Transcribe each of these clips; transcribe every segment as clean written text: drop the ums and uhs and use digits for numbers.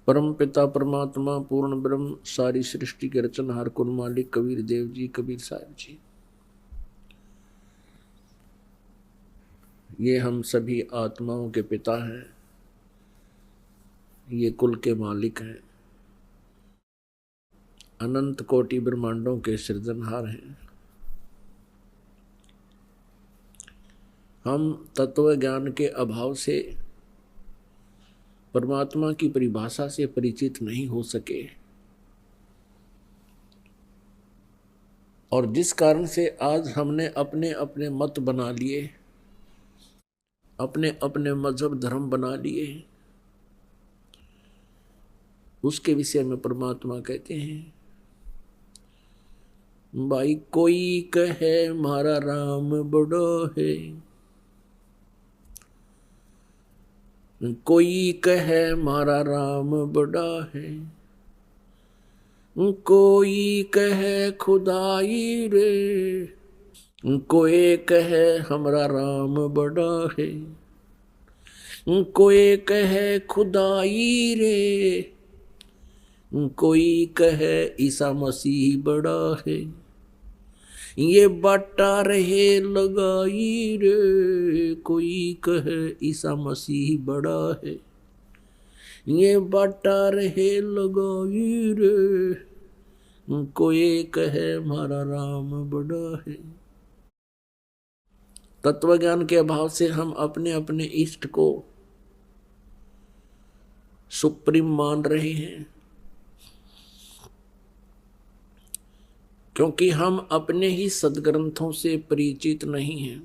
परम पिता परमात्मा पूर्ण ब्रह्म सारी सृष्टि के रचनहार कुल मालिक कबीर देव जी, कबीर साहब जी, ये हम सभी आत्माओं के पिता हैं, ये कुल के मालिक हैं, अनंत कोटि ब्रह्मांडों के सृजनहार हैं। हम तत्व ज्ञान के अभाव से परमात्मा की परिभाषा से परिचित नहीं हो सके, और जिस कारण से आज हमने अपने अपने मत बना लिए, अपने अपने मजहब धर्म बना लिए, उसके विषय में परमात्मा कहते हैं, भाई कोई कहे मारा राम बड़ो है, कोई कहे मारा राम बड़ा है, कोई कहे खुदाई रे, कोई कहे हमरा राम बड़ा है, कोई कहे खुदाई रे, कोई कहे ईसा मसीह बड़ा है, ये बाटा रहे लगाई रे, कोई कहे ईसा मसीह बड़ा है, ये बाटा रहे लगाई रे, कोई कहे हमारा राम बड़ा है। तत्व ज्ञान के अभाव से हम अपने अपने इष्ट को सुप्रीम मान रहे हैं, क्योंकि हम अपने ही सदग्रंथों से परिचित नहीं हैं।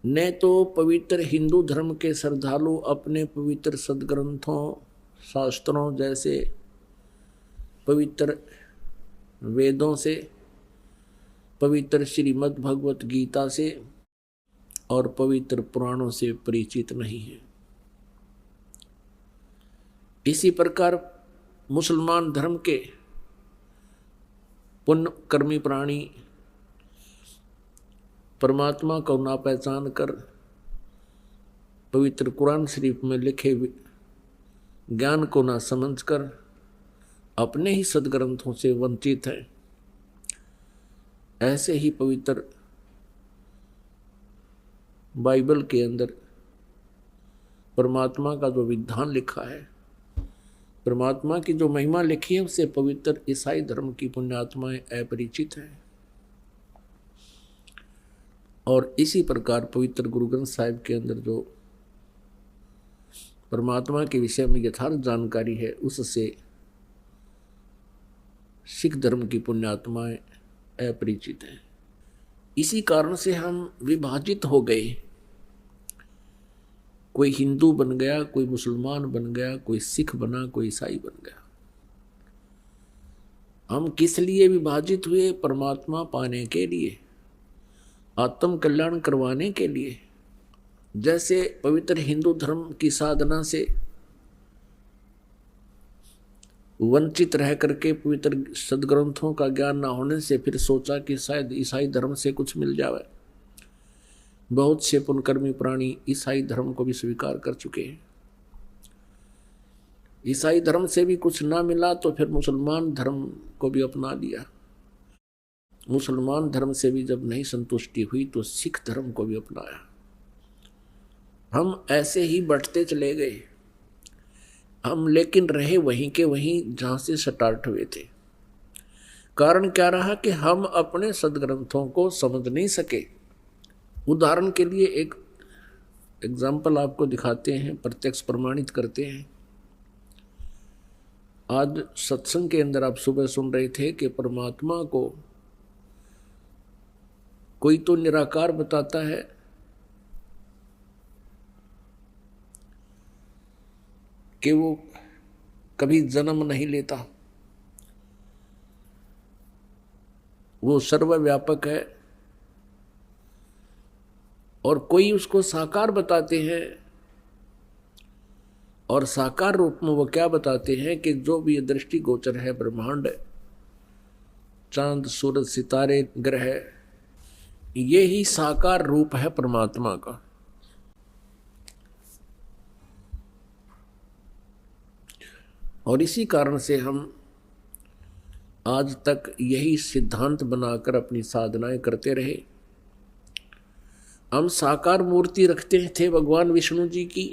न तो पवित्र हिंदू धर्म के श्रद्धालु अपने पवित्र सदग्रंथों शास्त्रों जैसे पवित्र वेदों से, पवित्र श्रीमद् भगवत गीता से और पवित्र पुराणों से परिचित नहीं है। इसी प्रकार मुसलमान धर्म के पुण्य कर्मी प्राणी परमात्मा को ना पहचान कर पवित्र कुरान शरीफ में लिखे ज्ञान को ना समझकर अपने ही सदग्रंथों से वंचित है। ऐसे ही पवित्र बाइबल के अंदर परमात्मा का जो विधान लिखा है, परमात्मा की जो महिमा लिखी है, उससे पवित्र ईसाई धर्म की पुण्यात्माएं अपरिचित हैं। और इसी प्रकार पवित्र गुरु ग्रंथ साहिब के अंदर जो परमात्मा के विषय में यथार्थ जानकारी है, उससे सिख धर्म की पुण्यात्माएं अपरिचित हैं। इसी कारण से हम विभाजित हो गए। कोई हिंदू बन गया, कोई मुसलमान बन गया, कोई सिख बना, कोई ईसाई बन गया। हम किस लिए विभाजित हुए? परमात्मा पाने के लिए, आत्म कल्याण करवाने के लिए। जैसे पवित्र हिंदू धर्म की साधना से वंचित रह करके पवित्र सदग्रंथों का ज्ञान न होने से फिर सोचा कि शायद ईसाई धर्म से कुछ मिल जाए। बहुत से पुण्यकर्मी प्राणी ईसाई धर्म को भी स्वीकार कर चुके हैं। ईसाई धर्म से भी कुछ ना मिला तो फिर मुसलमान धर्म को भी अपना लिया। मुसलमान धर्म से भी जब नहीं संतुष्टि हुई तो सिख धर्म को भी अपनाया। हम ऐसे ही बढ़ते चले गए। हम लेकिन रहे वहीं के वहीं जहां से स्टार्ट हुए थे। कारण क्या रहा कि हम अपने सदग्रंथों को समझ नहीं सके। उदाहरण के लिए एक एग्जाम्पल आपको दिखाते हैं, प्रत्यक्ष प्रमाणित करते हैं। आज सत्संग के अंदर आप सुबह सुन रहे थे कि परमात्मा को कोई तो निराकार बताता है, कि वो कभी जन्म नहीं लेता, वो सर्वव्यापक है। और कोई उसको साकार बताते हैं, और साकार रूप में वो क्या बताते हैं कि जो भी दृष्टि गोचर है ब्रह्मांड, चांद सूरज सितारे ग्रह, ये ही साकार रूप है परमात्मा का। और इसी कारण से हम आज तक यही सिद्धांत बनाकर अपनी साधनाएं करते रहे। हम साकार मूर्ति रखते थे, भगवान विष्णु जी की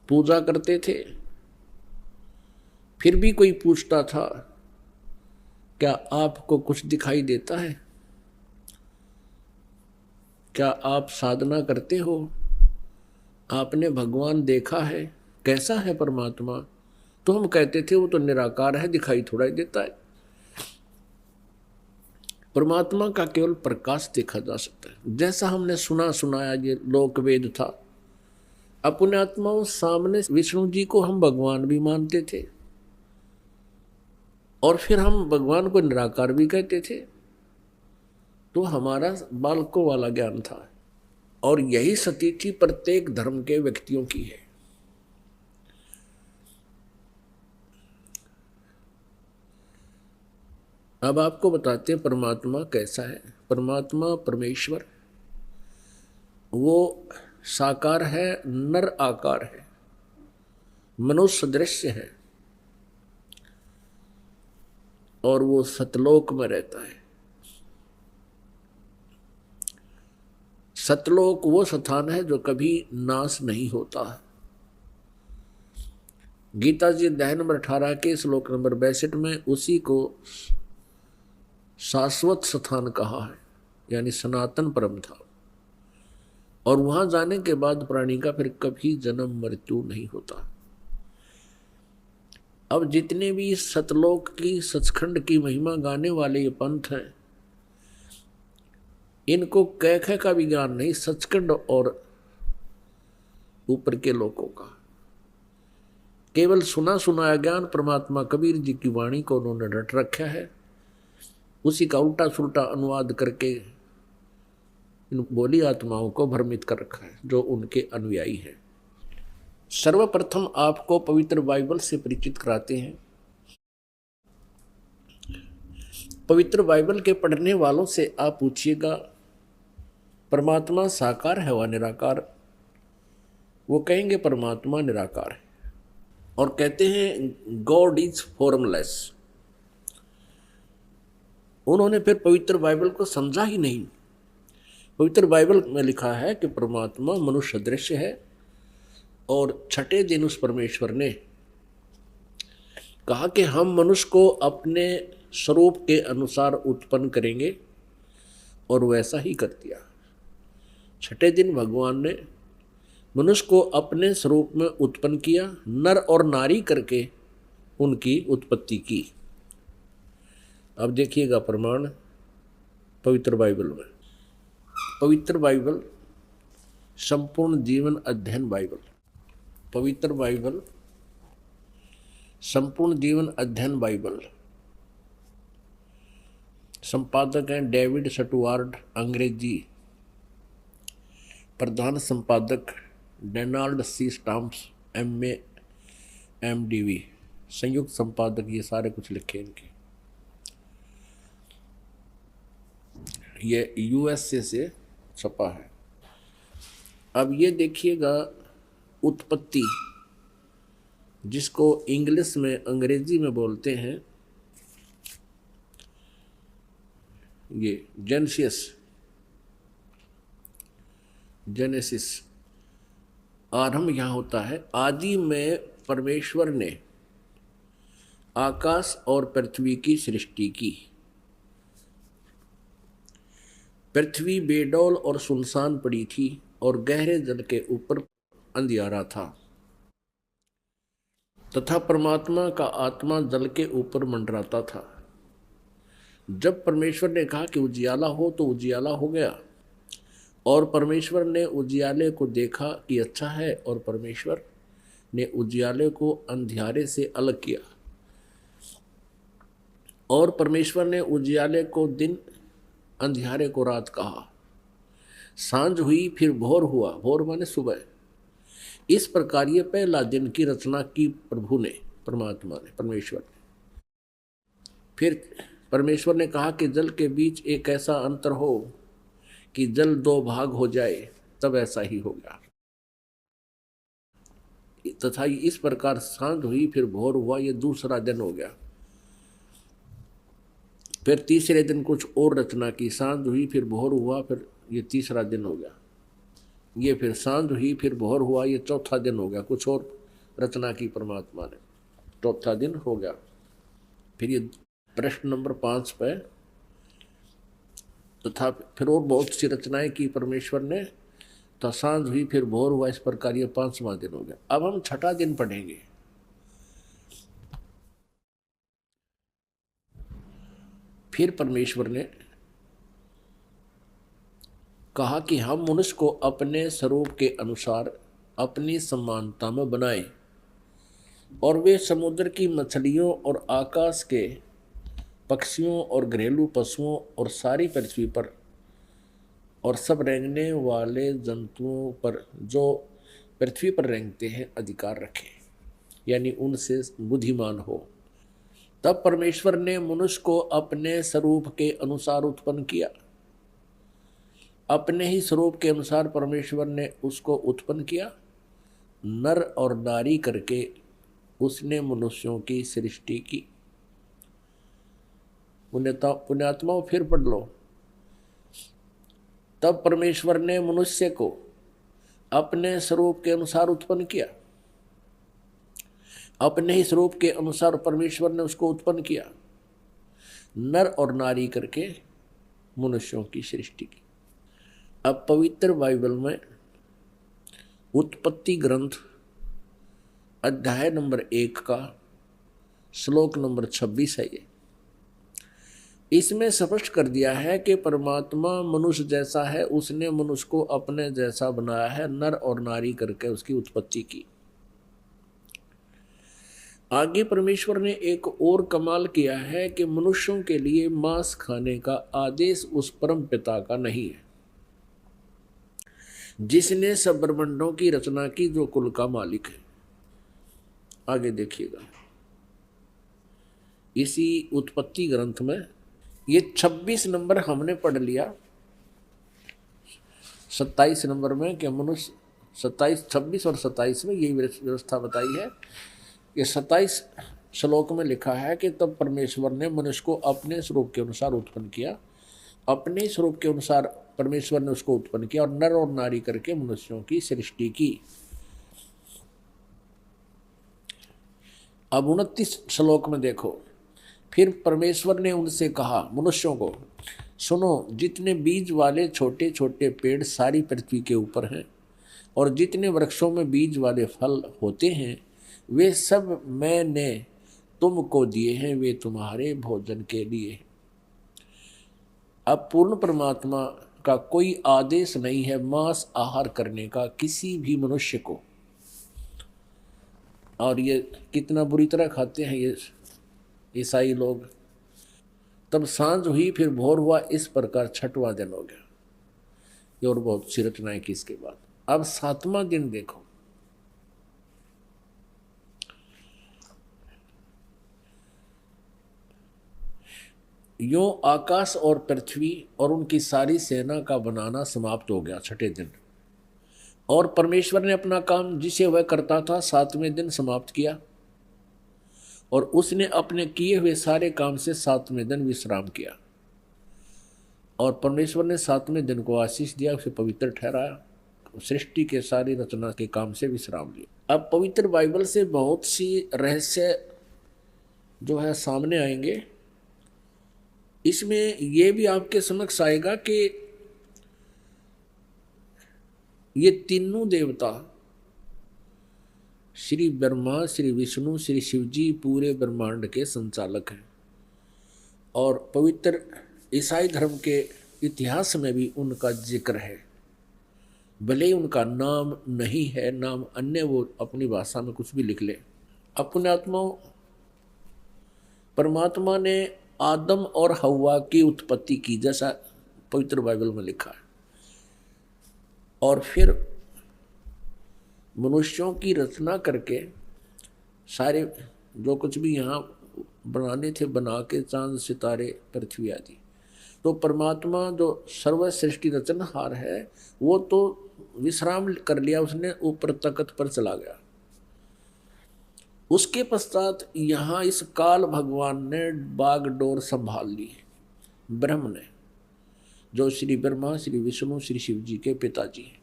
पूजा करते थे, फिर भी कोई पूछता था क्या आपको कुछ दिखाई देता है, क्या आप साधना करते हो, आपने भगवान देखा है, कैसा है परमात्मा? तो हम कहते थे वो तो निराकार है, दिखाई थोड़ा ही देता है। परमात्मा का केवल प्रकाश देखा जा सकता है। जैसा हमने सुना सुनाया ये लोक वेद था, अपने आत्माओं सामने विष्णु जी को हम भगवान भी मानते थे और फिर हम भगवान को निराकार भी कहते थे। तो हमारा बालकों वाला ज्ञान था और यही स्थिति प्रत्येक धर्म के व्यक्तियों की है। अब आपको बताते हैं परमात्मा कैसा है। परमात्मा परमेश्वर वो साकार है, नर आकार है, मनुष्य सदृश्य है और वो सतलोक में रहता है। सतलोक वो स्थान है जो कभी नाश नहीं होता। गीता जी अध्याय नंबर 18 के श्लोक नंबर 62 में उसी को शाश्वत स्थान कहा है, यानी सनातन परम था। और वहां जाने के बाद प्राणी का फिर कभी जन्म मृत्यु नहीं होता। अब जितने भी सतलोक की सचखंड की महिमा गाने वाले ये पंथ हैं, इनको कह का भी ज्ञान नहीं, सचखंड और ऊपर के लोगों का केवल सुना सुनाया ज्ञान परमात्मा कबीर जी की वाणी को उन्होंने रट रखा है, उसी का उल्टा सुल्टा अनुवाद करके इन बोली आत्माओं को भ्रमित कर रखा है जो उनके अनुयायी हैं। सर्वप्रथम आपको पवित्र बाइबल से परिचित कराते हैं। पवित्र बाइबल के पढ़ने वालों से आप पूछिएगा परमात्मा साकार है व निराकार? वो कहेंगे परमात्मा निराकार है और कहते हैं गॉड इज फॉर्मलेस। उन्होंने फिर पवित्र बाइबल को समझा ही नहीं। पवित्र बाइबल में लिखा है कि परमात्मा मनुष्य सदृश है और छठे दिन उस परमेश्वर ने कहा कि हम मनुष्य को अपने स्वरूप के अनुसार उत्पन्न करेंगे और वैसा ही कर दिया। छठे दिन भगवान ने मनुष्य को अपने स्वरूप में उत्पन्न किया, नर और नारी करके उनकी उत्पत्ति की। अब देखिएगा प्रमाण पवित्र बाइबल में। पवित्र बाइबल संपूर्ण जीवन अध्ययन बाइबल, पवित्र बाइबल संपूर्ण जीवन अध्ययन बाइबल, संपादक हैं डेविड स्टुअर्ट अंग्रेजी, प्रधान संपादक Donald C Stamps MA MDV, संयुक्त संपादक ये सारे कुछ लिखे इनके। ये USA से छपा है। अब ये देखिएगा उत्पत्ति, जिसको इंग्लिश में अंग्रेजी में बोलते हैं ये जेनेसिस। आरंभ यहाँ होता है, आदि में परमेश्वर ने आकाश और पृथ्वी की सृष्टि की। पृथ्वी बेडौल और सुनसान पड़ी थी और गहरे जल के ऊपर अंधियारा था तथा परमात्मा का आत्मा जल के ऊपर मंडराता था। जब परमेश्वर ने कहा कि उजियाला हो तो उजियाला हो गया और परमेश्वर ने उजियाले को देखा कि अच्छा है और परमेश्वर ने उजियाले को अंधियारे से अलग किया और परमेश्वर ने उजियाले को दिन, अंधियारे को रात कहा। सांझ हुई फिर भोर हुआ, भोर माने सुबह। इस प्रकार ये पहला दिन की रचना की प्रभु ने, परमात्मा ने, परमेश्वर ने। फिर परमेश्वर ने कहा कि जल के बीच एक ऐसा अंतर हो कि जल दो भाग हो जाए, तब ऐसा ही होगा। तथा इस प्रकार सांझ हुई फिर भोर हुआ, ये दूसरा दिन हो गया। फिर तीसरे दिन कुछ और रचना की, सांझ हुई फिर भोर हुआ, फिर ये तीसरा दिन हो गया। ये फिर सांझ हुई फिर भोर हुआ, ये चौथा दिन हो गया। कुछ और रचना की परमात्मा ने, चौथा दिन हो गया। फिर ये प्रश्न नंबर 5 पे, तथा फिर और बहुत सी रचनाएं की परमेश्वर ने, तो सांझ हुई फिर भोर हुआ, इस प्रकार ये 5वां दिन हो गया। अब हम छठा दिन पढ़ेंगे। फिर परमेश्वर ने कहा कि हम मनुष्य को अपने स्वरूप के अनुसार अपनी समानता में बनाएं, और वे समुद्र की मछलियों और आकाश के पक्षियों और घरेलू पशुओं और सारी पृथ्वी पर और सब रेंगने वाले जंतुओं पर जो पृथ्वी पर रेंगते हैं अधिकार रखें, यानी उनसे बुद्धिमान हो। तब परमेश्वर ने मनुष्य को अपने स्वरूप के अनुसार उत्पन्न किया। अपने ही स्वरूप के अनुसार परमेश्वर ने उसको उत्पन्न किया, नर और नारी करके उसने मनुष्यों की सृष्टि की। पुण्यात्माओं फिर पढ़ लो। तब परमेश्वर ने मनुष्य को अपने स्वरूप के अनुसार उत्पन्न किया। अपने ही स्वरूप के अनुसार परमेश्वर ने उसको उत्पन्न किया, नर और नारी करके मनुष्यों की सृष्टि की। अब पवित्र बाइबल में उत्पत्ति ग्रंथ अध्याय नंबर 1 का श्लोक नंबर 26 है। ये इसमें स्पष्ट कर दिया है कि परमात्मा मनुष्य जैसा है, उसने मनुष्य को अपने जैसा बनाया है, नर और नारी करके उसकी उत्पत्ति की। आगे परमेश्वर ने एक और कमाल किया है कि मनुष्यों के लिए मांस खाने का आदेश उस परम पिता का नहीं है जिसने सब ब्रह्मांडों की रचना की, जो कुल का मालिक है। आगे देखिएगा, इसी उत्पत्ति ग्रंथ में ये 26 नंबर हमने पढ़ लिया। 27 नंबर में कि मनुष्य 27, 26 और 27 में यही व्यवस्था बताई है कि 27 श्लोक में लिखा है कि तब परमेश्वर ने मनुष्य को अपने स्वरूप के अनुसार उत्पन्न किया। अपने स्वरूप के अनुसार परमेश्वर ने उसको उत्पन्न किया और नर और नारी करके मनुष्यों की सृष्टि की। अब 29 श्लोक में देखो, फिर परमेश्वर ने उनसे कहा, मनुष्यों को, सुनो, जितने बीज वाले छोटे छोटे पेड़ सारी पृथ्वी के ऊपर हैं और जितने वृक्षों में बीज वाले फल होते हैं, वे सब मैंने तुमको दिए हैं, वे तुम्हारे भोजन के लिए। अब पूर्ण परमात्मा का कोई आदेश नहीं है मांस आहार करने का किसी भी मनुष्य को, और ये कितना बुरी तरह खाते हैं ये ईसाई लोग। तब सांझ हुई फिर भोर हुआ, इस प्रकार छठवां दिन हो गया। ये और बहुत सी रचनाएं की इसके बाद। अब 7वां दिन देखो, यों आकाश और पृथ्वी और उनकी सारी सेना का बनाना समाप्त हो गया 6ठे दिन, और परमेश्वर ने अपना काम जिसे वह करता था 7वें दिन समाप्त किया, और उसने अपने किए हुए सारे काम से 7वें दिन विश्राम किया। और परमेश्वर ने 7वें दिन को आशीष दिया, उसे पवित्र ठहराया, सृष्टि के सारी रचना के काम से विश्राम लिया। अब पवित्र बाइबल से बहुत सी रहस्य जो है सामने आएंगे। इसमें यह भी आपके समक्ष आएगा कि ये तीनों देवता, श्री ब्रह्मा, श्री विष्णु, श्री शिवजी पूरे ब्रह्मांड के संचालक हैं, और पवित्र ईसाई धर्म के इतिहास में भी उनका जिक्र है। भले ही उनका नाम नहीं है, नाम अन्य, वो अपनी भाषा में कुछ भी लिख ले। अपने आत्माओं, परमात्मा ने आदम और हव्वा की उत्पत्ति की, जैसा पवित्र बाइबल में लिखा है, और फिर मनुष्यों की रचना करके सारे जो कुछ भी यहाँ बनाने थे बना के, चांद सितारे पृथ्वी आदि। तो परमात्मा जो सर्व सृष्टि रचनहार है, वो तो विश्राम कर लिया, उसने ऊपर तख्त पर चला गया। उसके पश्चात यहाँ इस काल भगवान ने बागडोर संभाल ली, ब्रह्म ने, जो श्री ब्रह्मा, श्री विष्णु, श्री शिव जी के पिताजी हैं।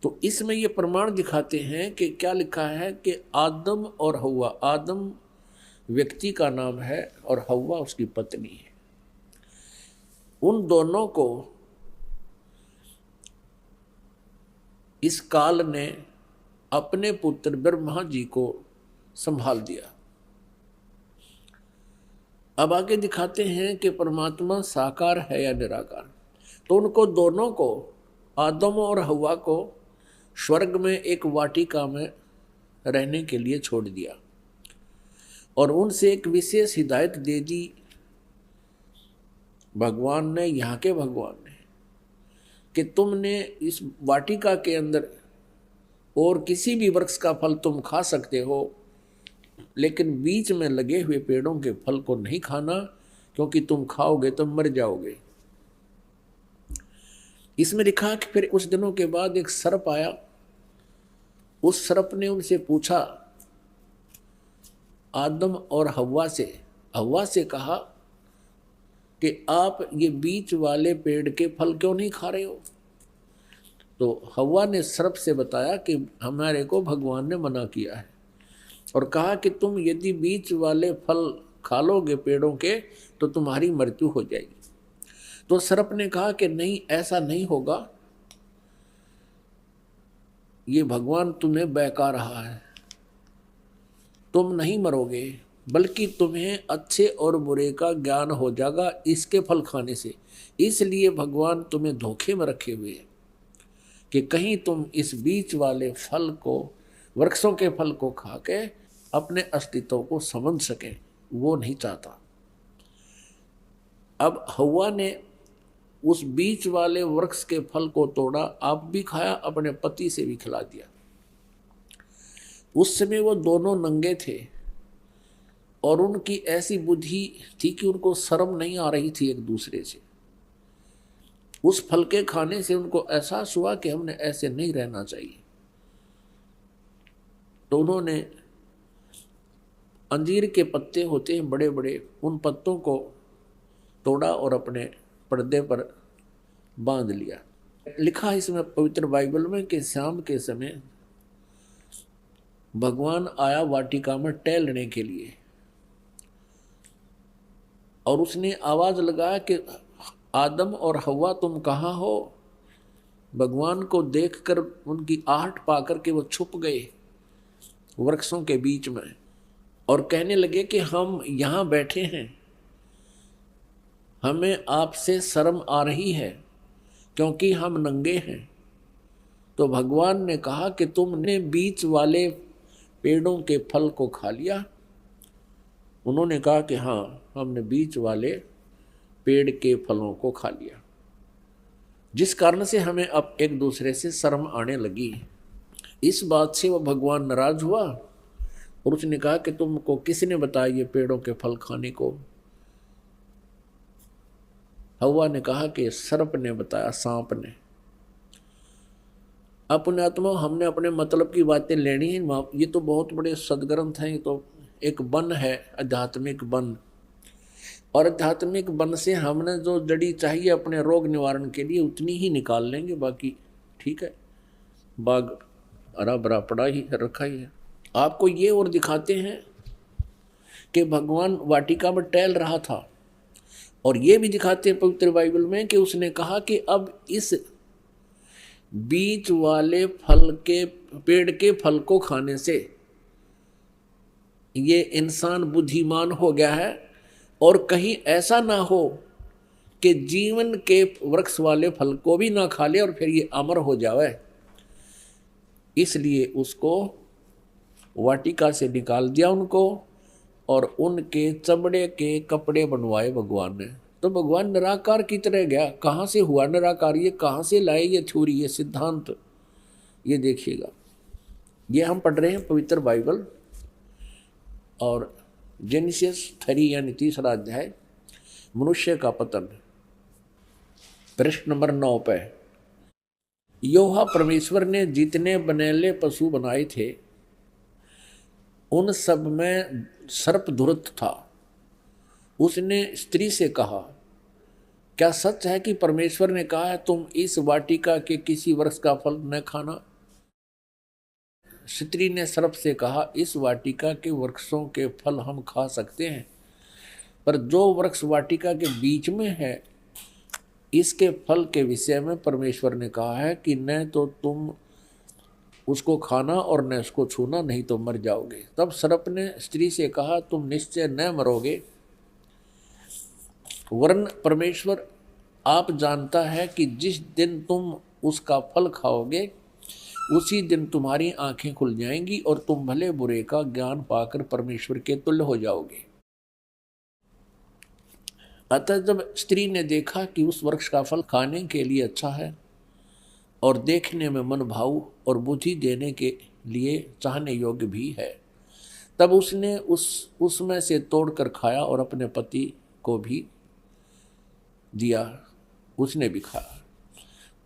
तो इसमें ये प्रमाण दिखाते हैं कि क्या लिखा है कि आदम और हव्वा, आदम व्यक्ति का नाम है और हव्वा उसकी पत्नी है, उन दोनों को इस काल ने अपने पुत्र ब्रह्मा जी को संभाल दिया। अब आगे दिखाते हैं कि परमात्मा साकार है या निराकार। तो उनको दोनों को, आदम और हव्वा को, स्वर्ग में एक वाटिका में रहने के लिए छोड़ दिया और उनसे एक विशेष हिदायत दे दी भगवान ने, यहाँ के भगवान ने, कि तुमने इस वाटिका के अंदर और किसी भी वृक्ष का फल तुम खा सकते हो, लेकिन बीच में लगे हुए पेड़ों के फल को नहीं खाना, क्योंकि तुम खाओगे तो मर जाओगे। इसमें लिखा कि फिर कुछ दिनों के बाद एक सर्प आया। उस सर्प ने उनसे पूछा, आदम और हव्वा से कहा कि आप ये बीच वाले पेड़ के फल क्यों नहीं खा रहे हो? तो हव्वा ने सर्प से बताया कि हमारे को भगवान ने मना किया है और कहा कि तुम यदि बीच वाले फल खा लोगे पेड़ों के तो तुम्हारी मृत्यु हो जाएगी। तो सर्प ने कहा कि नहीं, ऐसा नहीं होगा, ये भगवान तुम्हें बहका रहा है, तुम नहीं मरोगे, बल्कि तुम्हें अच्छे और बुरे का ज्ञान हो जाएगा इसके फल खाने से। इसलिए भगवान तुम्हें धोखे में रखे हुए हैं कि कहीं तुम इस बीच वाले फल को, वृक्षों के फल को खा के अपने अस्तित्व को समझ सके, वो नहीं चाहता। अब हव्वा ने उस बीच वाले वृक्ष के फल को तोड़ा, आप भी खाया, अपने पति से भी खिला दिया। उस समय वो दोनों नंगे थे और उनकी ऐसी बुद्धि थी कि उनको शर्म नहीं आ रही थी एक दूसरे से। उस फल के खाने से उनको एहसास हुआ कि हमने ऐसे नहीं रहना चाहिए। तो उन्होंने अंजीर के पत्ते होते हैं बड़े बड़े, उन पत्तों को तोड़ा और अपने पर्दे पर बांध लिया। लिखा है इसमें पवित्र बाइबल में कि शाम के समय भगवान आया वाटिका में टहलने के लिए और उसने आवाज लगाया कि आदम और हव्वा तुम कहाँ हो? भगवान को देखकर उनकी आहट पाकर के वो छुप गए वृक्षों के बीच में और कहने लगे कि हम यहाँ बैठे हैं, हमें आपसे शर्म आ रही है क्योंकि हम नंगे हैं। तो भगवान ने कहा कि तुमने बीच वाले पेड़ों के फल को खा लिया? उन्होंने कहा कि हाँ, हमने बीच वाले पेड़ के फलों को खा लिया, जिस कारण से हमें अब एक दूसरे से शर्म आने लगी। इस बात से वह भगवान नाराज हुआ और उसने कहा कि तुमको किसने बताया ये पेड़ों के फल खाने को? हव्वा ने कहा कि सर्प ने बताया, सांप ने। अपने आत्मा हमने अपने मतलब की बातें लेनी है। ये तो बहुत बड़े सदग्रंथ हैं, ये तो एक वन है, आध्यात्मिक वन, और आध्यात्मिक वन से हमने जो जड़ी चाहिए अपने रोग निवारण के लिए उतनी ही निकाल लेंगे, बाकी ठीक है, बाग हरा भरा पड़ा ही रखा ही है। आपको ये और दिखाते हैं कि भगवान वाटिका में टहल रहा था और ये भी दिखाते हैं पवित्र बाइबल में कि उसने कहा कि अब इस बीच वाले फल के पेड़ के फल को खाने से ये इंसान बुद्धिमान हो गया है और कहीं ऐसा ना हो कि जीवन के वृक्ष वाले फल को भी ना खा ले और फिर ये अमर हो जाए। इसलिए उसको वाटिका से निकाल दिया उनको और उनके चमड़े के कपड़े बनवाए भगवान ने। तो भगवान निराकार की तरह गया। कहाँ से हुआ निराकार? ये कहाँ से लाए ये थ्योरी, ये सिद्धांत? ये देखिएगा, ये हम पढ़ रहे हैं पवित्र बाइबल और जेनेसिस 3 यानी 3रा अध्याय, मनुष्य का पतन, पृष्ठ नंबर 9 पे। यहोवा परमेश्वर ने जितने बनेले पशु बनाए थे उन सब में सर्प धूर्त था। उसने स्त्री से कहा, क्या सच है कि परमेश्वर ने कहा है तुम इस वाटिका के किसी वृक्ष का फल न खाना? स्त्री ने सर्प से कहा, इस वाटिका के वृक्षों के फल हम खा सकते हैं, पर जो वृक्ष वाटिका के बीच में है इसके फल के विषय में परमेश्वर ने कहा है कि न तो तुम उसको खाना और न उसको छूना, नहीं तो मर जाओगे। तब सर्प ने स्त्री से कहा, तुम निश्चय न मरोगे, वरन परमेश्वर आप जानता है कि जिस दिन तुम उसका फल खाओगे उसी दिन तुम्हारी आंखें खुल जाएंगी और तुम भले बुरे का ज्ञान पाकर परमेश्वर के तुल्य हो जाओगे। अतः जब स्त्री ने देखा कि उस वृक्ष का फल खाने के लिए अच्छा है और देखने में मन भाऊ और बुद्धि देने के लिए चाहने योग्य भी है, तब उसने उसमें से तोड़कर खाया और अपने पति को भी दिया, उसने भी खाया।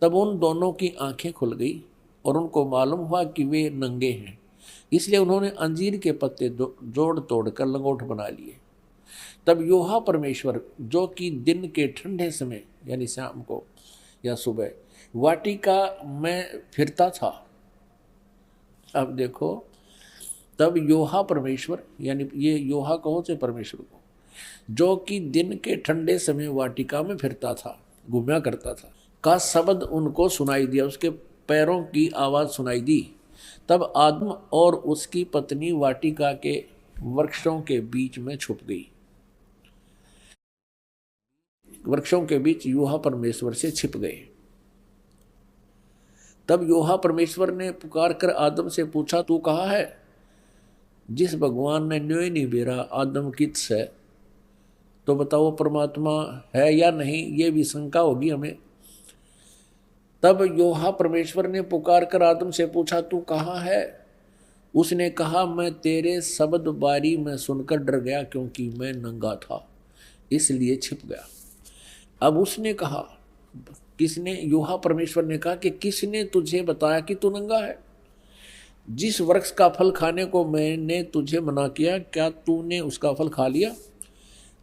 तब उन दोनों की आंखें खुल गई और उनको मालूम हुआ कि वे नंगे हैं, इसलिए उन्होंने अंजीर के पत्ते जोड़ तोड़कर लंगोट बना लिए। तब योहा परमेश्वर, जो कि दिन के ठंडे समय यानी शाम को या सुबह वाटिका में फिरता था, अब देखो, तब योहा परमेश्वर, यानी ये योहा कहो से परमेश्वर को, जो कि दिन के ठंडे समय वाटिका में फिरता था, घूमया करता था, का शब्द उनको सुनाई दिया, उसके पैरों की आवाज़ सुनाई दी। तब आदम और उसकी पत्नी वाटिका के वृक्षों के बीच में छुप गई। वृक्षों के बीच योहा परमेश्वर से छिप गए। तब योहा परमेश्वर ने पुकार कर आदम से पूछा, तू कहाँ है? जिस भगवान ने न्योय नहीं बेरा आदम किस है, तो बताओ परमात्मा है या नहीं, ये भी शंका होगी हमें। तब योहा परमेश्वर ने पुकार कर आदम से पूछा, तू कहाँ है? उसने कहा, मैं तेरे शब्द बारी में सुनकर डर गया, क्योंकि मैं नंगा था इसलिए छिप गया। अब उसने कहा, किसने? योहा परमेश्वर ने कहा कि किसने तुझे बताया कि तू नंगा है? जिस वृक्ष का फल खाने को मैंने तुझे मना किया, क्या तूने उसका फल खा लिया?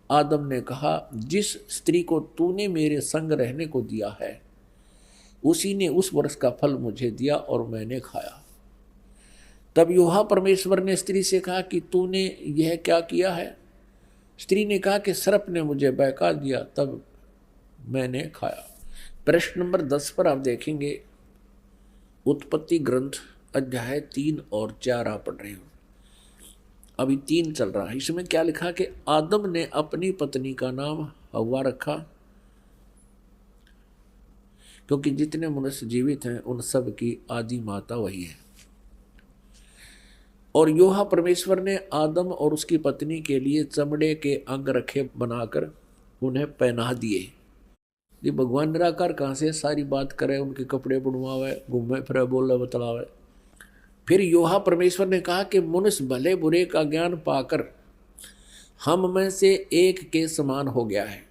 आदम ने कहा, जिस स्त्री को तूने मेरे संग रहने को दिया है उसी ने उस वृक्ष का फल मुझे दिया और मैंने खाया। तब योहा परमेश्वर ने स्त्री से कहा कि तूने यह क्या किया है? स्त्री ने कहा कि सर्प ने मुझे बहका दिया, तब मैंने खाया। प्रश्न नंबर 10 पर आप देखेंगे, उत्पत्ति ग्रंथ अध्याय 3 और 4 आप पढ़ रहे हो, अभी 3 चल रहा है। इसमें क्या लिखा कि आदम ने अपनी पत्नी का नाम हव्वा रखा, क्योंकि जितने मनुष्य जीवित हैं उन सब की आदि माता वही है। और योहा परमेश्वर ने आदम और उसकी पत्नी के लिए चमड़े के अंग रखे बनाकर उन्हें पहना दिए। ये भगवान निराकार कहाँ से सारी बात करे, उनके कपड़े बुनवावे, घूमे फिरे, बोले बतलावे। फिर योहा परमेश्वर ने कहा कि मनुष्य भले बुरे का ज्ञान पाकर हम में से एक के समान हो गया है।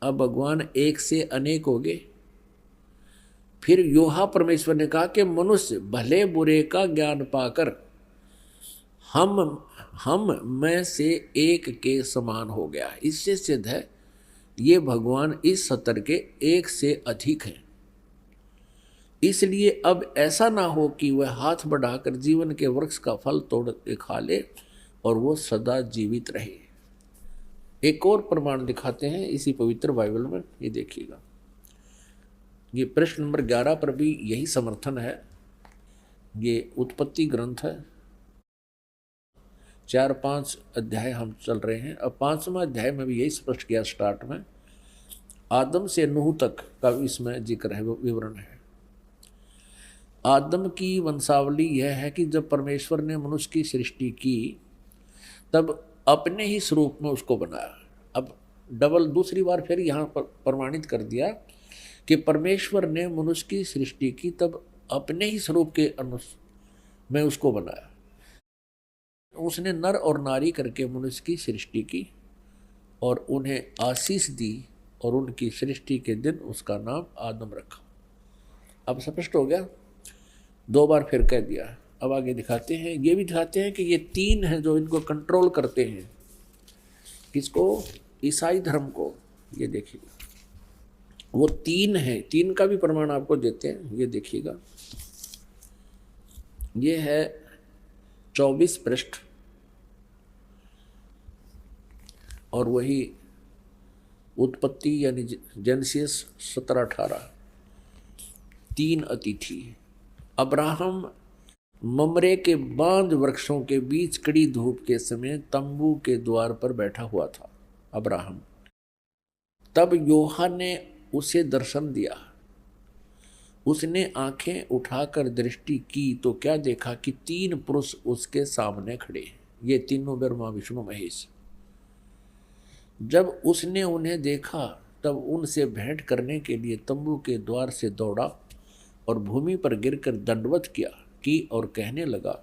अब भगवान एक से अनेक हो गए। फिर योहा परमेश्वर ने कहा कि मनुष्य भले बुरे का ज्ञान पाकर हम में से एक के समान हो गया। इससे सिद्ध है ये भगवान इस सतर के एक से अधिक हैं। इसलिए अब ऐसा ना हो कि वह हाथ बढ़ाकर जीवन के वृक्ष का फल तोड़ के खा ले और वो सदा जीवित रहे। एक और प्रमाण दिखाते हैं इसी पवित्र बाइबल में, ये देखिएगा। ये प्रश्न नंबर 11 पर भी यही समर्थन है। ये उत्पत्ति ग्रंथ है, 4-5 अध्याय हम चल रहे हैं। अब 5वां अध्याय में भी यही स्पष्ट किया, स्टार्ट में आदम से नूह तक का इसमें जिक्र है, विवरण है। आदम की वंशावली यह है कि जब परमेश्वर ने मनुष्य की सृष्टि की तब अपने ही स्वरूप में उसको बनाया। अब डबल दूसरी बार फिर यहाँ पर प्रमाणित कर दिया कि परमेश्वर ने मनुष्य की सृष्टि की तब अपने ही स्वरूप के अनुसार में उसको बनाया। उसने नर और नारी करके मनुष्य की सृष्टि की और उन्हें आशीष दी और उनकी सृष्टि के दिन उसका नाम आदम रखा। अब स्पष्ट हो गया, 2 बार फिर कह दिया। अब आगे दिखाते हैं, ये भी दिखाते हैं कि ये तीन हैं जो इनको कंट्रोल करते हैं। किसको? ईसाई धर्म को। ये देखिएगा, वो तीन है, तीन का भी प्रमाण आपको देते हैं। ये देखिएगा, ये है 24 पृष्ठ और वही उत्पत्ति यानी जेनेसिस 17-18। तीन अतिथि। अब्राहम ममरे के बांज वृक्षों के बीच कड़ी धूप के समय तंबू के द्वार पर बैठा हुआ था अब्राहम। तब यूहन्ना ने उसे दर्शन दिया। उसने आंखें उठाकर दृष्टि की तो क्या देखा कि तीन पुरुष उसके सामने खड़े। ये तीनों ब्रह्मा विष्णु महेश। जब उसने उन्हें देखा तब उनसे भेंट करने के लिए तंबू के द्वार से दौड़ा और भूमि पर गिरकर दंडवत की और कहने लगा,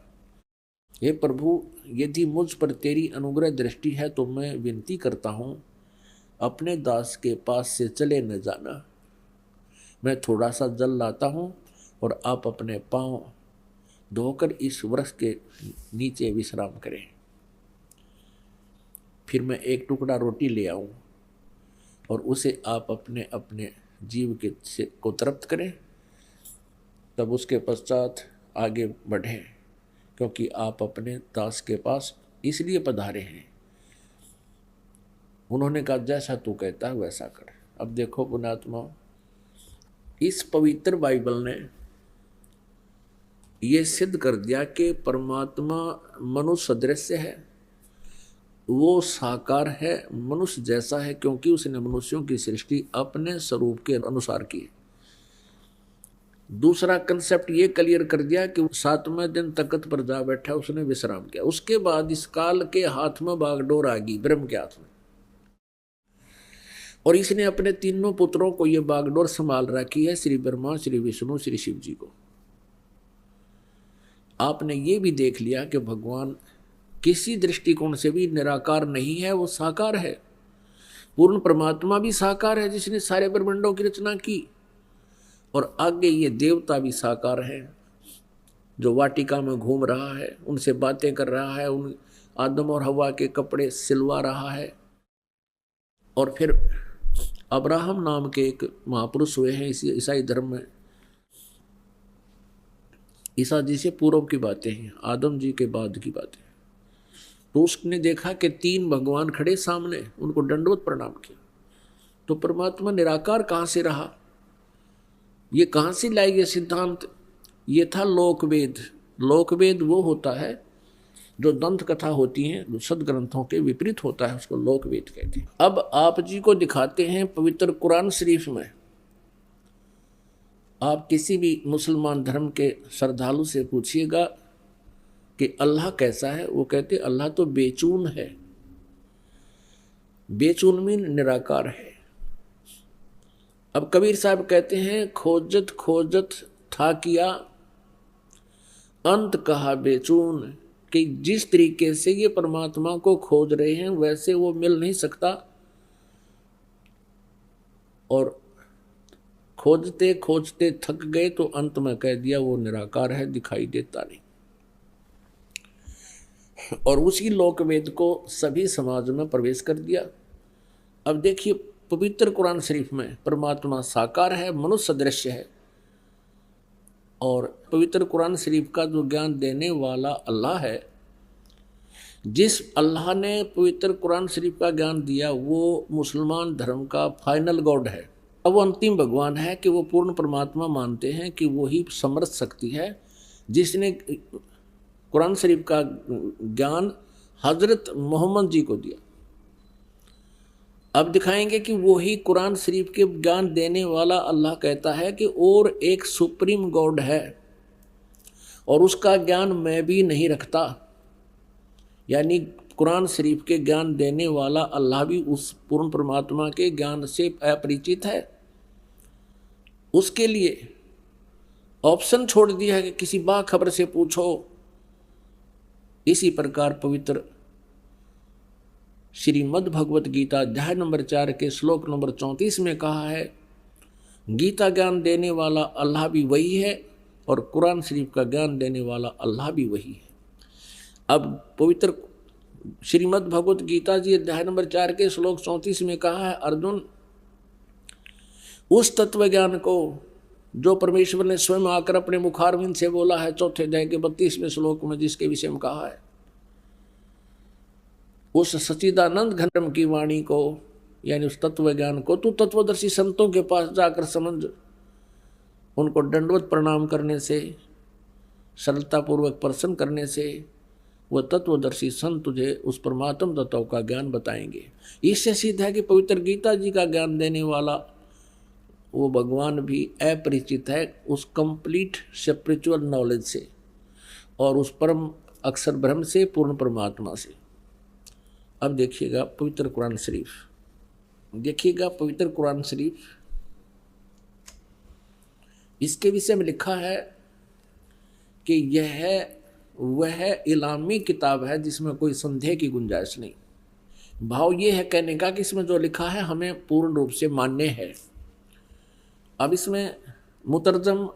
हे प्रभु, यदि मुझ पर तेरी अनुग्रह दृष्टि है तो मैं विनती करता हूँ, अपने दास के पास से चले न जाना। मैं थोड़ा सा जल लाता हूँ और आप अपने पांव धोकर इस वृक्ष के नीचे विश्राम करें। फिर मैं एक टुकड़ा रोटी ले आऊँ और उसे आप अपने अपने जीव को तृप्त करें, तब उसके पश्चात आगे बढ़ें, क्योंकि आप अपने दास के पास इसलिए पधारे हैं। उन्होंने कहा, जैसा तू कहता है वैसा कर। अब देखो पुण्यात्मा, इस पवित्र बाइबल ने ये सिद्ध कर दिया कि परमात्मा मनुष्य सदृश है, वो साकार है, मनुष्य जैसा है, क्योंकि उसने मनुष्यों की सृष्टि अपने स्वरूप के अनुसार की है। दूसरा कंसेप्ट ये क्लियर कर दिया कि 7वें दिन तख्त पर जा बैठा, उसने विश्राम किया। उसके बाद इस काल के हाथ में बागडोर आ गई, ब्रह्म के हाथ में, और इसने अपने तीनों पुत्रों को ये बागडोर संभाल रखी है, श्री ब्रह्मा, श्री विष्णु, श्री शिव जी को। आपने ये भी देख लिया कि भगवान किसी दृष्टिकोण से भी निराकार नहीं है, वो साकार है। पूर्ण परमात्मा भी साकार है जिसने सारे ब्रह्मांडों की रचना की, और आगे ये देवता भी साकार है जो वाटिका में घूम रहा है, उनसे बातें कर रहा है, उन आदम और हवा के कपड़े सिलवा रहा है। और फिर अब्राहम नाम के एक महापुरुष हुए हैं इसी ईसाई धर्म में। ईसा जी से पूर्व की बातें हैं, आदम जी के बाद की बातें। तो उसने देखा कि तीन भगवान खड़े सामने, उनको दंडवत प्रणाम किया। तो परमात्मा निराकार कहाँ से रहा? ये कहाँ से लाई ये सिद्धांत? ये था लोकवेद। लोकवेद वो होता है जो दंत कथा होती हैं, जो सदग्रंथों के विपरीत होता है, उसको लोकवेद कहते हैं। अब आप जी को दिखाते हैं पवित्र कुरान शरीफ में। आप किसी भी मुसलमान धर्म के श्रद्धालु से पूछिएगा कि अल्लाह कैसा है, वो कहते अल्लाह तो बेचून है। बेचून मीन निराकार है। अब कबीर साहब कहते हैं, खोजत खोजत था किया, अंत कहा बेचून, कि जिस तरीके से ये परमात्मा को खोज रहे हैं वैसे वो मिल नहीं सकता, और खोजते खोजते थक गए तो अंत में कह दिया वो निराकार है, दिखाई देता नहीं। और उसी लोकवेद को सभी समाज में प्रवेश कर दिया। अब देखिए पवित्र कुरान शरीफ में परमात्मा साकार है, मनुष्य सदृश है, और पवित्र कुरान शरीफ का जो ज्ञान देने वाला अल्लाह है, जिस अल्लाह ने पवित्र कुरान शरीफ का ज्ञान दिया वो मुसलमान धर्म का फाइनल गॉड है। अब वो अंतिम भगवान है कि वो पूर्ण परमात्मा मानते हैं कि वो ही समर्थ शक्ति है जिसने कुरान शरीफ का ज्ञान हजरत मोहम्मद जी को दिया। अब दिखाएंगे कि वो ही कुरान शरीफ के ज्ञान देने वाला अल्लाह कहता है कि और एक सुप्रीम गॉड है और उसका ज्ञान मैं भी नहीं रखता, यानी कुरान शरीफ के ज्ञान देने वाला अल्लाह भी उस पूर्ण परमात्मा के ज्ञान से अपरिचित है। उसके लिए ऑप्शन छोड़ दिया है कि किसी बाखबर से पूछो। इसी प्रकार पवित्र श्रीमद् भगवत गीता अध्याय नंबर 4 के श्लोक नंबर 34 में कहा है, गीता ज्ञान देने वाला अल्लाह भी वही है और कुरान शरीफ का ज्ञान देने वाला अल्लाह भी वही है। अब पवित्र श्रीमद् भगवत गीता जी अध्याय नंबर 4 के श्लोक 34 में कहा है, अर्जुन उस तत्व ज्ञान को जो परमेश्वर ने स्वयं आकर अपने मुखारविंद से बोला है, चौथे अध्याय के 32वें श्लोक में जिसके विषय में कहा है, उस सच्चिदानंद घनम की वाणी को यानी उस तत्व ज्ञान को तू तत्वदर्शी संतों के पास जाकर समझ, उनको दंडवत प्रणाम करने से, सरलतापूर्वक प्रसन्न करने से वह तत्वदर्शी संत तुझे उस परमात्म तत्व का ज्ञान बताएंगे। इससे सिद्ध है कि पवित्र गीता जी का ज्ञान देने वाला वो भगवान भी अपरिचित है उस कंप्लीट स्पिरिचुअल नॉलेज से और उस परम अक्षर ब्रह्म से, पूर्ण परमात्मा से। अब देखिएगा पवित्र कुरान शरीफ, देखिएगा पवित्र कुरान शरीफ, इसके विषय में लिखा है कि यह वह इलामी किताब है जिसमें कोई संदेह की गुंजाइश नहीं। भाव ये है कहने का कि इसमें जो लिखा है हमें पूर्ण रूप से मान्य है। अब इसमें मुतरजम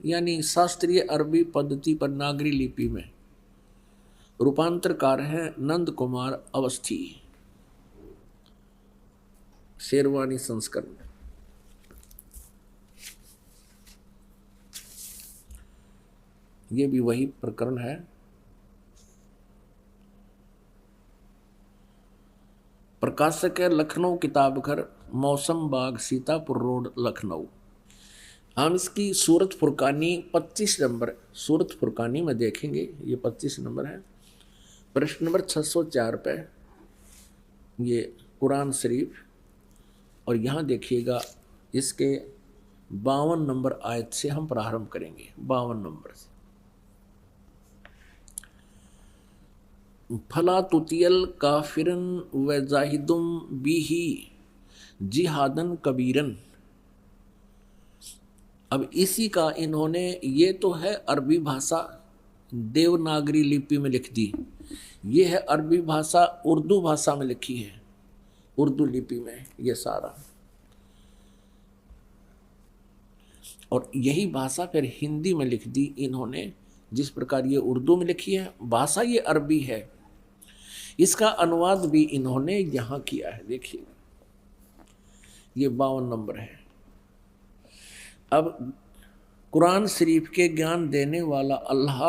यानी शास्त्रीय अरबी पद्धति पर नागरी लिपि में रूपांतरकार हैं नंद कुमार अवस्थी, शेरवानी संस्करण। ये भी वही प्रकरण है। प्रकाशक है लखनऊ किताब घर, मौसम बाग, सीतापुर रोड, लखनऊ। हम इसकी सूरत फुरकानी 25 नंबर, सूरत फुरकानी में देखेंगे, ये 25 नंबर है, प्रश्न नंबर 604 पे ये कुरान शरीफ। और यहाँ देखिएगा इसके 52 नंबर आयत से हम प्रारंभ करेंगे, 52 नंबर से। फला तुतियल काफिरन व जाहिदुम बिही जिहादन कबीरन। अब इसी का इन्होंने, ये तो है अरबी भाषा देवनागरी लिपि में लिख दी, ये है अरबी भाषा उर्दू भाषा में लिखी है, उर्दू लिपि में ये सारा। और यही भाषा फिर हिंदी में लिख दी इन्होंने, जिस प्रकार ये उर्दू में लिखी है, भाषा ये अरबी है, इसका अनुवाद भी इन्होंने यहाँ किया है। देखिए ये 52 नंबर है। अब कुरान शरीफ के ज्ञान देने वाला अल्लाह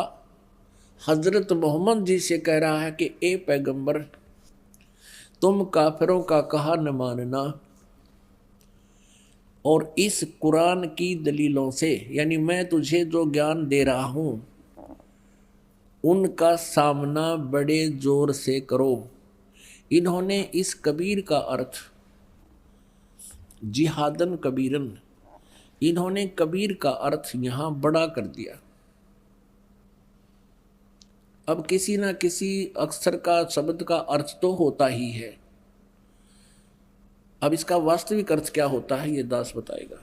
हजरत मोहम्मद जी से कह रहा है कि ए पैगंबर, तुम काफिरों का कहा न मानना और इस कुरान की दलीलों से, यानी मैं तुझे जो ज्ञान दे रहा हूँ उनका सामना बड़े जोर से करो। इन्होंने इस कबीर का अर्थ जिहादन कबीरन, इन्होंने कबीर का अर्थ यहाँ बड़ा कर दिया। अब किसी ना किसी अक्षर का, शब्द का अर्थ तो होता ही है। अब इसका वास्तविक अर्थ क्या होता है ये दास बताएगा।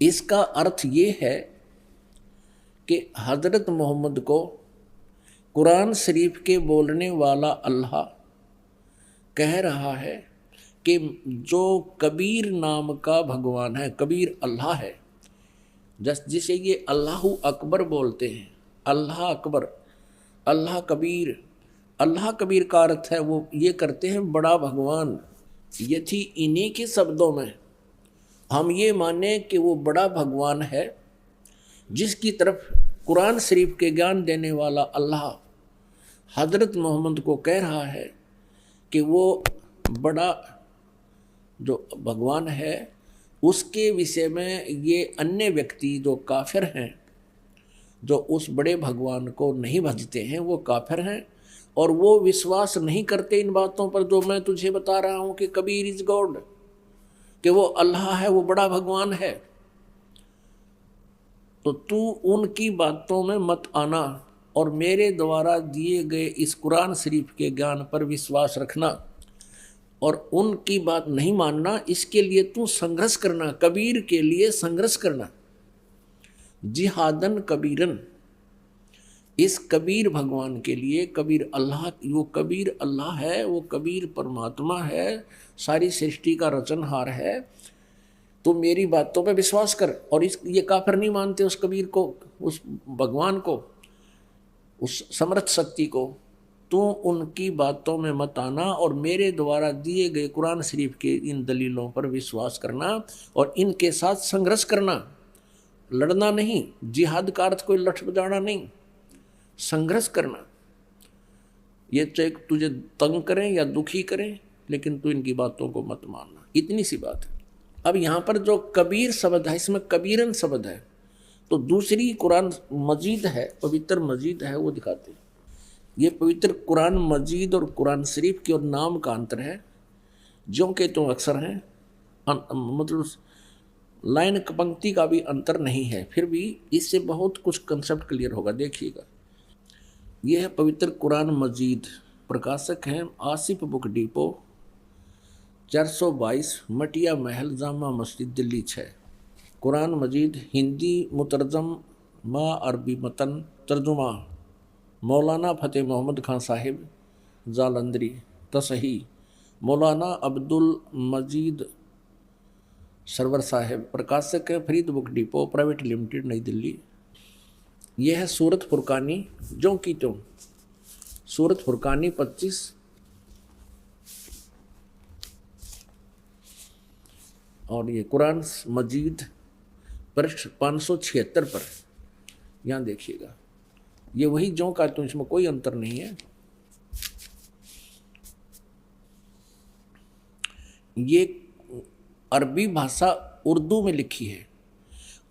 इसका अर्थ ये है कि हजरत मोहम्मद को कुरान शरीफ के बोलने वाला अल्लाह कह रहा है कि जो कबीर नाम का भगवान है, कबीर अल्लाह है, जिसे ये अल्लाह अकबर बोलते हैं, अल्लाह अकबर, अल्लाह कबीर। अल्लाह कबीर का अर्थ है वो ये करते हैं बड़ा भगवान। यदि इन्हीं के शब्दों में हम ये माने कि वो बड़ा भगवान है, जिसकी तरफ कुरान शरीफ के ज्ञान देने वाला अल्लाह हजरत मोहम्मद को कह रहा है कि वो बड़ा जो भगवान है, उसके विषय में ये अन्य व्यक्ति जो काफिर हैं, जो उस बड़े भगवान को नहीं भजते हैं, वो काफिर हैं और वो विश्वास नहीं करते इन बातों पर जो मैं तुझे बता रहा हूँ कि कबीर इज गॉड, कि वो अल्लाह है, वो बड़ा भगवान है। तो तू उनकी बातों में मत आना और मेरे द्वारा दिए गए इस कुरान शरीफ के ज्ञान पर विश्वास रखना और उनकी बात नहीं मानना। इसके लिए तू संघर्ष करना, कबीर के लिए संघर्ष करना। जिहादन कबीरन, इस कबीर भगवान के लिए, कबीर अल्लाह, वो कबीर अल्लाह है, वो कबीर परमात्मा है, सारी सृष्टि का रचनहार है। तो मेरी बातों पे विश्वास कर। और इस ये काफिर नहीं मानते उस कबीर को, उस भगवान को, उस समर्थ शक्ति को, तो उनकी बातों में मत आना और मेरे द्वारा दिए गए कुरान शरीफ के इन दलीलों पर विश्वास करना और इनके साथ संघर्ष करना। लड़ना नहीं, जिहाद का अर्थ कोई लठ बजाना नहीं, संघर्ष करना। ये चाहे तुझे तंग करें या दुखी करें, लेकिन तू इनकी बातों को मत मानना, इतनी सी बात है। अब यहाँ पर जो कबीर शब्द है, इसमें कबीरन शब्द है, तो दूसरी कुरान मजीद है, पवित्र मजीद है, वो दिखाते हैं। ये पवित्र कुरान मजीद और कुरान शरीफ के और नाम का अंतर है, जो के तो अक्सर हैं, मतलब लाइन पंक्ति का भी अंतर नहीं है, फिर भी इससे बहुत कुछ कंसेप्ट क्लियर होगा, देखिएगा। यह है पवित्र कुरान मजीद, प्रकाशक हैं आसिफ बुक डिपो, 422 मटिया महल, जामा मस्जिद, दिल्ली 6। कुरान मजीद हिंदी मुतरजम मा अरबी मतन, तर्जुमा मौलाना फ़तेह मोहम्मद खान साहिब जालंधरी, तसही मौलाना अब्दुल मजीद सरवर साहिब, प्रकाशक है Farid book depot private limited, नई दिल्ली। यह है सूरत फुरकानी, जो की त्यों, सूरत फुरकानी 25 और ये कुरान मजीद पृष्ठ 576 पर, यहाँ देखिएगा। ये वही जो का तो, इसमें कोई अंतर नहीं है। ये अरबी भाषा उर्दू में लिखी है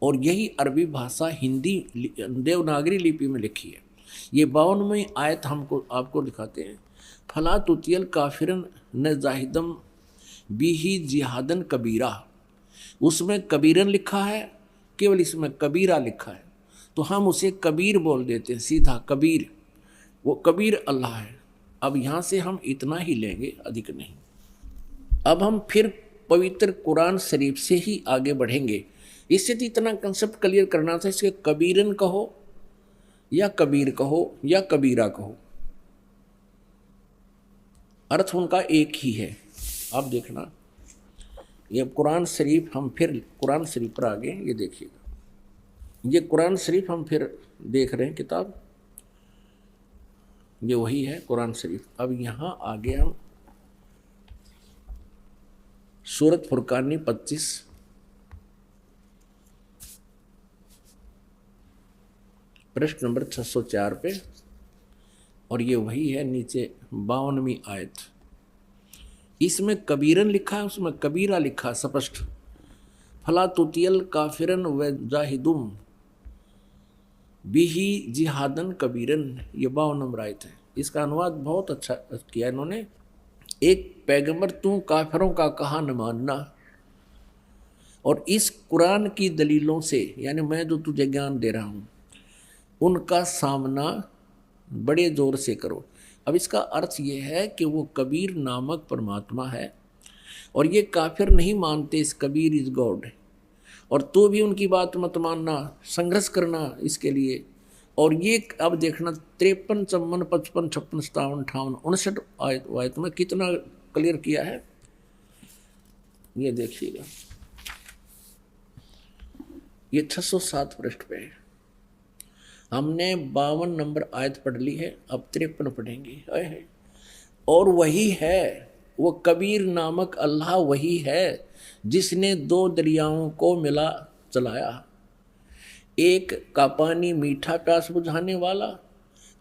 और यही अरबी भाषा हिंदी देवनागरी लिपि में लिखी है। ये 52वें आयत हमको आपको दिखाते हैं। फला तुतियल काफिरन न जाहिदम बिही जिहादन कबीरा, उसमें कबीरन लिखा है, केवल इसमें कबीरा लिखा है, तो हम उसे कबीर बोल देते हैं, सीधा कबीर। वो कबीर अल्लाह है। अब यहाँ से हम इतना ही लेंगे, अधिक नहीं। अब हम फिर पवित्र कुरान शरीफ से ही आगे बढ़ेंगे। इससे तो इतना कंसेप्ट क्लियर करना था, इसके कबीरन कहो या कबीर कहो या कबीरा कहो, अर्थ उनका एक ही है। आप देखना, ये कुरान शरीफ, हम फिर कुरान शरीफ पर आगे, ये देखिएगा, ये कुरान शरीफ हम फिर देख रहे हैं किताब, ये वही है कुरान शरीफ। अब यहाँ आगे हम सूरत फुरकानी 25 पृष्ठ नंबर 604 पे, और ये वही है नीचे 52वीं आयत। इसमें कबीरन लिखा है, उसमें कबीरा लिखा स्पष्ट। फला तुतियल काफिरन व जाहिदुम बिही जिहादन कबीरन, ये 52 नंबर आयत है। इसका अनुवाद बहुत अच्छा किया इन्होंने। एक पैगंबर तू काफिरों का कहा न मानना, और इस कुरान की दलीलों से, यानी मैं जो तुझे ज्ञान दे रहा हूँ, उनका सामना बड़े जोर से करो। अब इसका अर्थ ये है कि वो कबीर नामक परमात्मा है और ये काफिर नहीं मानते इस कबीर इज गॉड, और तो भी उनकी बात मत मानना, संघर्ष करना इसके लिए। और ये अब देखना 53, 54, 55, 56, 57, 58, 59 आयत में कितना क्लियर किया है, ये देखिएगा। ये 607 पृष्ठ पे है। हमने 52 नंबर आयत पढ़ ली है, अब 53 पढ़ेंगे। और वही है, वो कबीर नामक अल्लाह वही है जिसने 2 दरियाओं को मिला चलाया, एक का पानी मीठा प्यास बुझाने वाला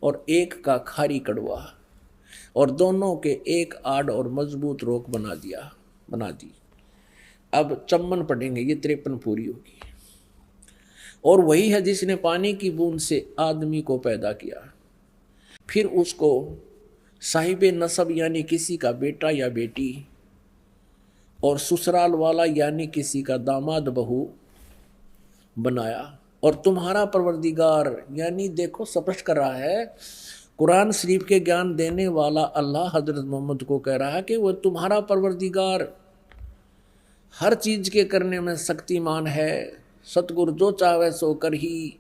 और एक का खारी कड़वा, और दोनों के एक आड़ और मजबूत रोक बना दी। अब 54 पढ़ेंगे, ये 53 पूरी होगी। और वही है जिसने पानी की बूंद से आदमी को पैदा किया, फिर उसको साहिबे नसब यानी किसी का बेटा या बेटी, और ससुराल वाला यानी किसी का दामाद बहू बनाया। और तुम्हारा परवरदिगार, यानी देखो स्पष्ट कर रहा है, कुरान शरीफ के ज्ञान देने वाला अल्लाह हजरत मोहम्मद को कह रहा है कि वो तुम्हारा परवरदिगार हर चीज के करने में शक्तिमान है। सतगुरु जो चाहे सो कर ही,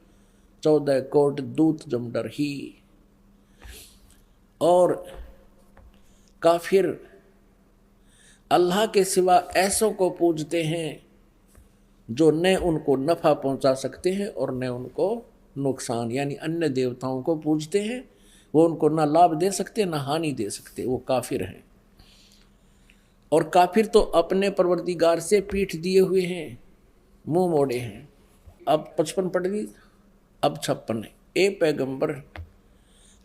14 कोट दूत जमडर ही। और काफिर अल्लाह के सिवा ऐसों को पूजते हैं जो न उनको नफा पहुंचा सकते हैं और न उनको नुकसान, यानी अन्य देवताओं को पूजते हैं, वो उनको ना लाभ दे सकते ना हानि दे सकते, वो काफिर हैं। और काफिर तो अपने परवरदिगार से पीठ दिए हुए हैं, मुंह मोड़े हैं। अब 55 पढ़ ली, अब 56 है। ए पैगंबर,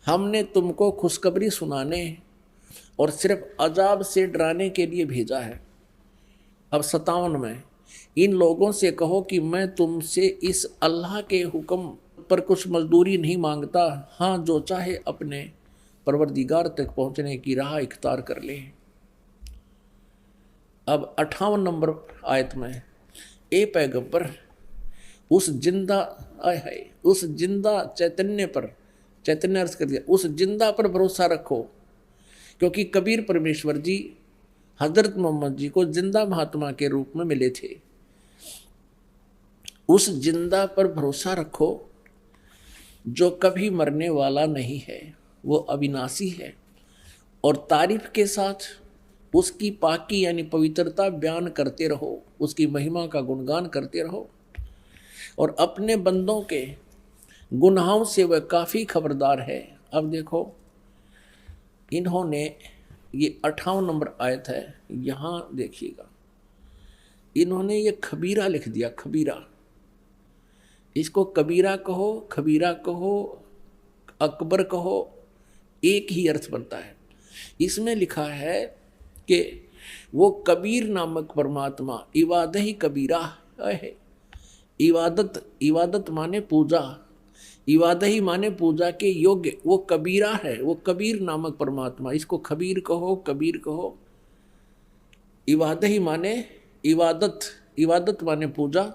हमने तुमको खुशखबरी सुनाने और सिर्फ अजाब से डराने के लिए भेजा है। अब 57 में, इन लोगों से कहो कि मैं तुमसे इस अल्लाह के हुक्म पर कुछ मजदूरी नहीं मांगता, हाँ जो चाहे अपने परवरदिगार तक पहुंचने की राह इख्तियार कर ले। अब 58 नंबर आयत में, ए पैगंबर, उस जिंदा उस जिंदा चैतन्य पर, चैतन्य अर्थ कर दिया, उस जिंदा पर भरोसा रखो, क्योंकि कबीर परमेश्वर जी हजरत मोहम्मद जी को जिंदा महात्मा के रूप में मिले थे। उस जिंदा पर भरोसा रखो जो कभी मरने वाला नहीं है, वो अविनाशी है, और तारीफ के साथ उसकी पाकी यानी पवित्रता बयान करते रहो, उसकी महिमा का गुणगान करते रहो, और अपने बंदों के गुनाहों से वह काफ़ी खबरदार है। अब देखो, इन्होंने ये 58 नंबर आयत है, यहाँ देखिएगा, इन्होंने ये खबीरा लिख दिया, खबीरा। इसको कबीरा कहो, खबीरा कहो, अकबर कहो, एक ही अर्थ बनता है। इसमें लिखा है कि वो कबीर नामक परमात्मा इबादत ही कबीरा है। इबादत माने पूजा, इबादत ही माने पूजा के योग्य, वो कबीरा है, वो कबीर नामक परमात्मा। इसको खबीर कहो, कबीर कहो। इबादत ही माने इबादत, इबादत माने पूजा,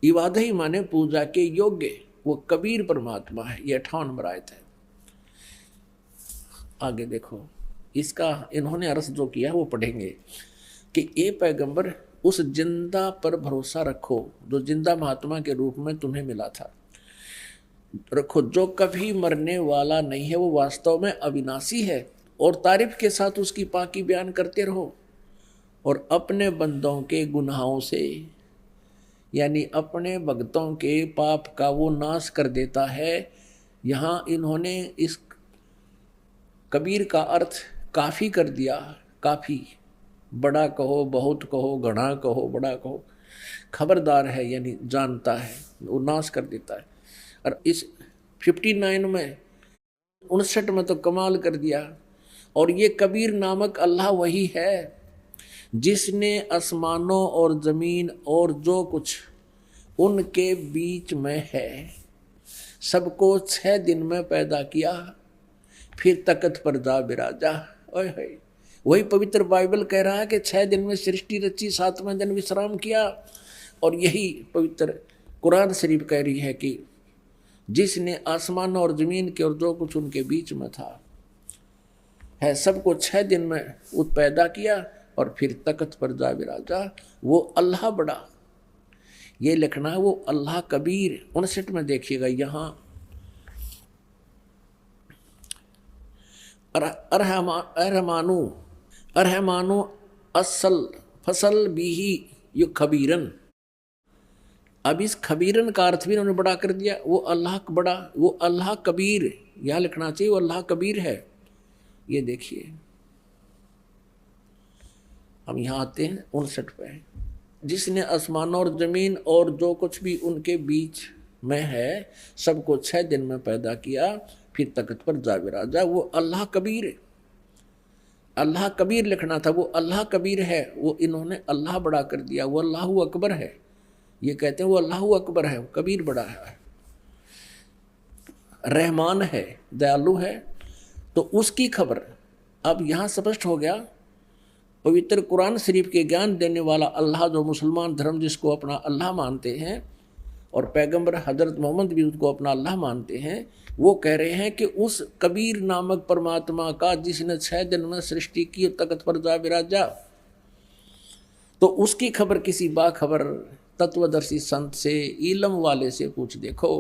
इबादत ही माने पूजा के योग्य, वो कबीर परमात्मा है। ये 58 नंबर आयत है। आगे देखो, इसका इन्होंने अर्थ जो किया वो पढ़ेंगे कि ए पैगंबर, उस जिंदा पर भरोसा रखो जो जिंदा महात्मा के रूप में तुम्हें मिला था, रखो, जो कभी मरने वाला नहीं है, वो वास्तव में अविनाशी है, और तारीफ के साथ उसकी पाकी बयान करते रहो, और अपने बंदों के गुनाहों से, यानी अपने भक्तों के पाप का वो नाश कर देता है। यहाँ इन्होंने इस कबीर का अर्थ काफ़ी कर दिया, काफ़ी, बड़ा कहो, बहुत कहो, घना कहो, बड़ा कहो, खबरदार है यानी जानता है, वो नाश कर देता है। और इस 59 में 59 में तो कमाल कर दिया। और ये कबीर नामक अल्लाह वही है जिसने आसमानों और ज़मीन और जो कुछ उनके बीच में है सबको 6 दिन में पैदा किया, फिर तख्त पर जा बिराजा। ओए होए, वही पवित्र बाइबल कह रहा है कि 6 दिन में सृष्टि रची, 7वें दिन विश्राम किया। और यही पवित्र कुरान शरीफ कह रही है कि जिसने आसमान और ज़मीन के और जो कुछ उनके बीच में था है सबको 6 दिन में पैदा किया और फिर तख्त पर जा बिराजा। वो अल्लाह बड़ा, ये लिखना है, वो अल्लाह कबीर। 59 में देखिएगा, यहाँ अरहमानु असल फसल बीही यु खबीरन। अब इस खबीरन का अर्थ भी उन्होंने बड़ा कर दिया, वो अल्लाह बड़ा, वो अल्लाह कबीर, यहाँ लिखना चाहिए वो अल्लाह कबीर है। ये देखिए, हम यहाँ आते हैं 59 पे, जिसने आसमान और ज़मीन और जो कुछ भी उनके बीच में है सबको 6 दिन में पैदा किया, फिर तख्त पर जा बिराजा। वो अल्लाह कबीर है, अल्लाह कबीर लिखना था, वो अल्लाह कबीर है, वो इन्होंने अल्लाह बड़ा कर दिया, वो अल्लाह अकबर है। ये कहते हैं वो अल्लाह अकबर है, कबीर बड़ा है, रहमान है, दयालु है। तो उसकी खबर अब यहाँ स्पष्ट हो गया। पवित्र कुरान शरीफ के ज्ञान देने वाला अल्लाह, जो मुसलमान धर्म जिसको अपना अल्लाह मानते हैं, और पैगंबर हजरत मोहम्मद भी उसको अपना अल्लाह मानते हैं, वो कह रहे हैं कि उस कबीर नामक परमात्मा का जिसने 6 दिन में सृष्टि की, तख्त पर जा बिराजा, तो उसकी खबर किसी बाखबर तत्वदर्शी संत से, इल्म वाले से पूछ देखो।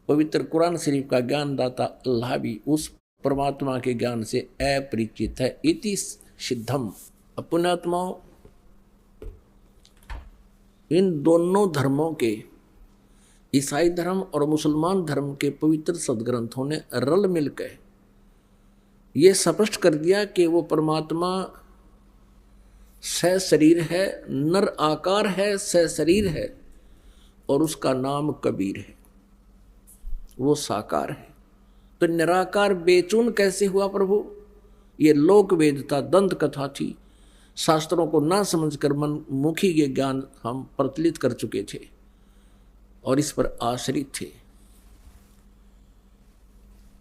पवित्र कुरान शरीफ का ज्ञानदाता अल्लाह भी उस परमात्मा के ज्ञान से अपरिचित है। इति सिद्धम। पुण्यात्माओं, इन दोनों धर्मों के, ईसाई धर्म और मुसलमान धर्म के पवित्र सदग्रंथों ने रल मिलकर ये स्पष्ट कर दिया कि वो परमात्मा सशरीर है, नर आकार है, सशरीर है, और उसका नाम कबीर है, वो साकार है। तो निराकार बेचून कैसे हुआ प्रभु? ये लोक वेदता दंत कथा थी, शास्त्रों को ना समझकर मन मुखी ये ज्ञान हम प्रचलित कर चुके थे और इस पर आश्रित थे।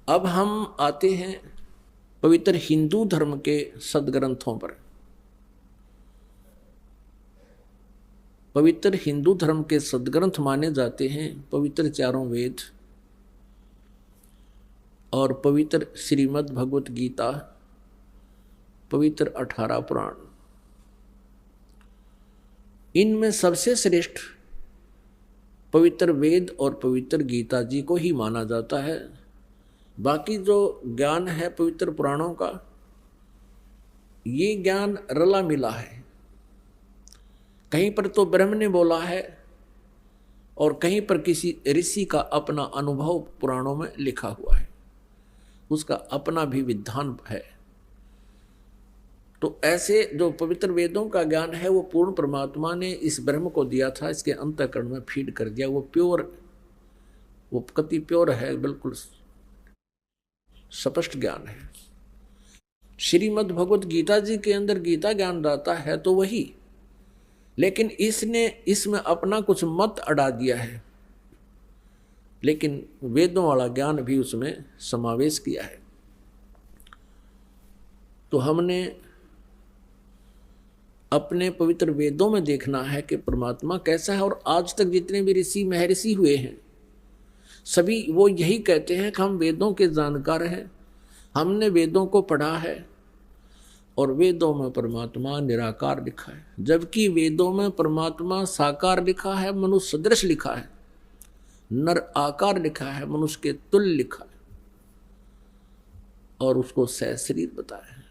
अब हम आते हैं पवित्र हिंदू धर्म के सदग्रंथों पर। पवित्र हिंदू धर्म के सदग्रंथ माने जाते हैं पवित्र चारों वेद और पवित्र श्रीमद् भगवत गीता, पवित्र 18 पुराण। इनमें सबसे श्रेष्ठ पवित्र वेद और पवित्र गीता जी को ही माना जाता है। बाकी जो ज्ञान है पवित्र पुराणों का, ये ज्ञान रला मिला है। कहीं पर तो ब्रह्म ने बोला है और कहीं पर किसी ऋषि का अपना अनुभव पुराणों में लिखा हुआ है, उसका अपना भी विधान है। तो ऐसे जो पवित्र वेदों का ज्ञान है वो पूर्ण परमात्मा ने इस ब्रह्म को दिया था, इसके अंतःकरण में फीड कर दिया। वो प्योर, वो कति प्योर है, बिल्कुल स्पष्ट ज्ञान है। श्रीमद् भगवत गीता जी के अंदर गीता ज्ञान दाता है तो वही, लेकिन इसने इसमें अपना कुछ मत अड़ा दिया है, लेकिन वेदों वाला ज्ञान भी उसमें समावेश किया है। तो हमने अपने पवित्र वेदों में देखना है कि परमात्मा कैसा है। और आज तक जितने भी ऋषि महर्षि हुए हैं सभी वो यही कहते हैं कि हम वेदों के जानकार हैं, हमने वेदों को पढ़ा है और वेदों में परमात्मा निराकार लिखा है, जबकि वेदों में परमात्मा साकार लिखा है, मनुष्य सदृश लिखा है, नर आकार लिखा है, मनुष्य के तुल्य लिखा है और उसको सशरीर बताया है।